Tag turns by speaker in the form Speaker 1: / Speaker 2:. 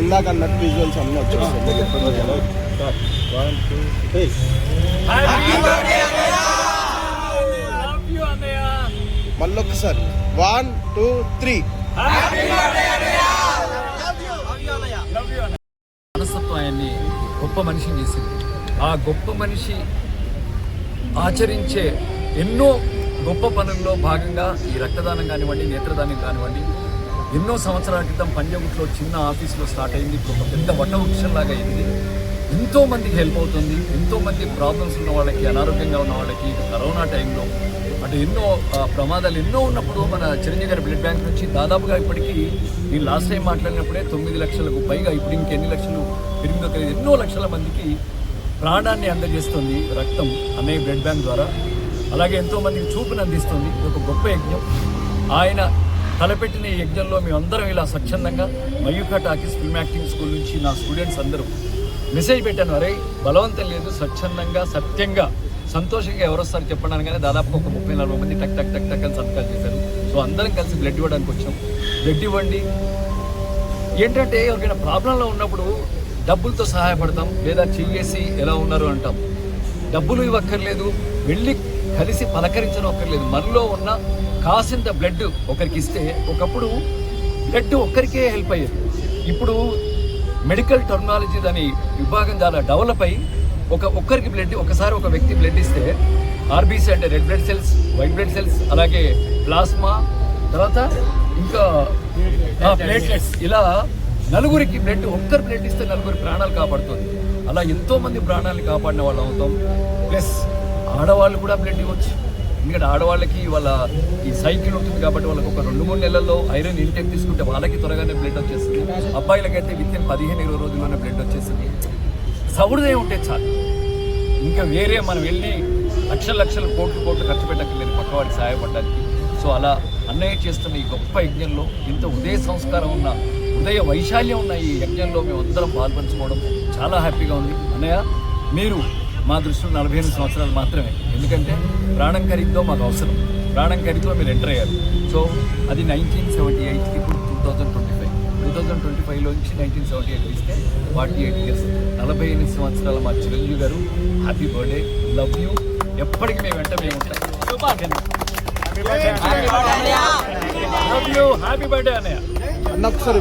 Speaker 1: ఇందాక అన్నట్టు విజువల్స్ అన్నీ వచ్చేస్తాయి. మళ్ళొక్కసారి 1 2 3.
Speaker 2: మనస్తత్వం ఆయన్ని గొప్ప మనిషిని చేసింది. ఆ గొప్ప మనిషి ఆచరించే ఎన్నో గొప్ప పనుల్లో భాగంగా ఈ రక్తదానం కానివ్వండి, నేత్రదానం కానివ్వండి, ఎన్నో సంవత్సరాల క్రితం పంజాగుట్లో చిన్న ఆఫీసులో స్టార్ట్ అయింది. ఇప్పుడు ఒక పెద్ద వటవృక్షంలాగా అయింది. ఎంతోమందికి హెల్ప్ అవుతుంది. ఎంతోమంది ప్రాబ్లమ్స్ ఉన్న వాళ్ళకి, అనారోగ్యంగా ఉన్న వాళ్ళకి, కరోనా టైంలో అటు ఎన్నో ప్రమాదాలు ఎన్నో ఉన్నప్పుడు మన చిరంజీవి గారి బ్లడ్ బ్యాంక్ నుంచి దాదాపుగా ఇప్పటికీ నేను లాస్ట్ టైం మాట్లాడినప్పుడే 9 లక్షలకు పైగా, ఇప్పుడు ఇంకెన్ని లక్షలు పెరిగిందో తెలియదు, ఎన్నో లక్షల మందికి ప్రాణాన్ని అందజేస్తుంది రక్తం అనే బ్లడ్ బ్యాంక్ ద్వారా. అలాగే ఎంతోమందికి చూపుని అందిస్తుంది. ఇది ఒక గొప్ప యజ్ఞం. ఆయన తలపెట్టిన ఈ యజ్ఞంలో మేమందరం ఇలా స్వచ్ఛందంగా Mayukha talkies film acting school నుంచి నా స్టూడెంట్స్ అందరూ మెసేజ్ పెట్టాను, అరే బలవంతం లేదు, స్వచ్ఛందంగా సత్యంగా సంతోషంగా ఎవరు వస్తారు చెప్పడానికి. కానీ దాదాపు ఒక 30-40 మంది టక్ టక్ టక్ టక్ అని సంతకాలు చేశారు. సో అందరం కలిసి బ్లడ్ ఇవ్వడానికి వచ్చాం. బ్లడ్ ఇవ్వండి. ఏంటంటే ఎవరికైనా ప్రాబ్లంలో ఉన్నప్పుడు డబ్బులతో సహాయపడతాం, లేదా చెయ్యేసి ఎలా ఉన్నారు అంటాం. డబ్బులు ఇవ్వక్కర్లేదు, వెళ్ళి కలిసి పలకరించడం అక్కర్లేదు. మనలో ఉన్న కాసింత బ్లడ్ ఒకరికి ఇస్తే, ఒకప్పుడు బ్లడ్ ఒక్కరికే హెల్ప్ అయ్యేది. ఇప్పుడు మెడికల్ టెక్నాలజీ దాని విభాగం చాలా డెవలప్ అయ్యి ఒక్కరికి బ్లడ్, ఒకసారి ఒక వ్యక్తి బ్లడ్ ఇస్తే ఆర్బీసీ అంటే red blood cells, white blood cells, అలాగే ప్లాస్మా, తర్వాత ఇంకా ప్లేట్లెట్స్, ఇలా నలుగురికి బ్లడ్, ఒక్కరు బ్లడ్ ఇస్తే నలుగురి ప్రాణాలు కాపాడుతుంది. అలా ఎంతోమంది ప్రాణాలను కాపాడిన వాళ్ళు అవుతాం. ప్లస్ ఆడవాళ్ళు కూడా బ్లడ్ ఇవ్వచ్చు. ఎందుకంటే ఆడవాళ్ళకి వాళ్ళ ఈ సైకిల్ ఉంటుంది కాబట్టి వాళ్ళకి ఒక 2-3 నెలల్లో ఐరన్ ఇంటేక్ తీసుకుంటే వాళ్ళకి త్వరగానే బ్లడ్ వచ్చేస్తుంది. అబ్బాయిలకైతే వితిన్ 15-20 రోజుల్లోనే బ్లడ్ వచ్చేస్తుంది. సౌహృదయం ఉంటే చాలు, ఇంకా వేరే మనం వెళ్ళి లక్షలు కోట్లు ఖర్చు పెట్టక్కర్లేదు పక్కవాడికి సహాయపడడానికి. సో అలా అన్నయ్య చేస్తున్న ఈ గొప్ప యజ్ఞంలో, ఇంత ఉదయ సంస్కారం ఉన్న, ఉదయ వైశాల్యం ఉన్న ఈ యజ్ఞంలో మేమందరం పాల్పంచుకోవడం చాలా హ్యాపీగా ఉంది. అన్నయ్య, మీరు మా దృష్టిలో 45 సంవత్సరాలు మాత్రమే. ఎందుకంటే ప్రాణం ఖరీదులో మాకు అవసరం. ప్రాణం ఖరీదులో మీరు ఎంటర్ అయ్యారు. సో అది 1978కి ఇప్పుడు 2025లో నుంచి 1978 ఇస్తే 48 ఇయర్స్, 45 సంవత్సరాల మా చిరంజీవి గారు. Happy birthday, love you. ఎప్పటికీ మేము వెంట మేము ఉంటాం. లవ్ యూ, హ్యాపీ బర్త్డే అన్నయ్య.
Speaker 1: అన్న ఒకసారి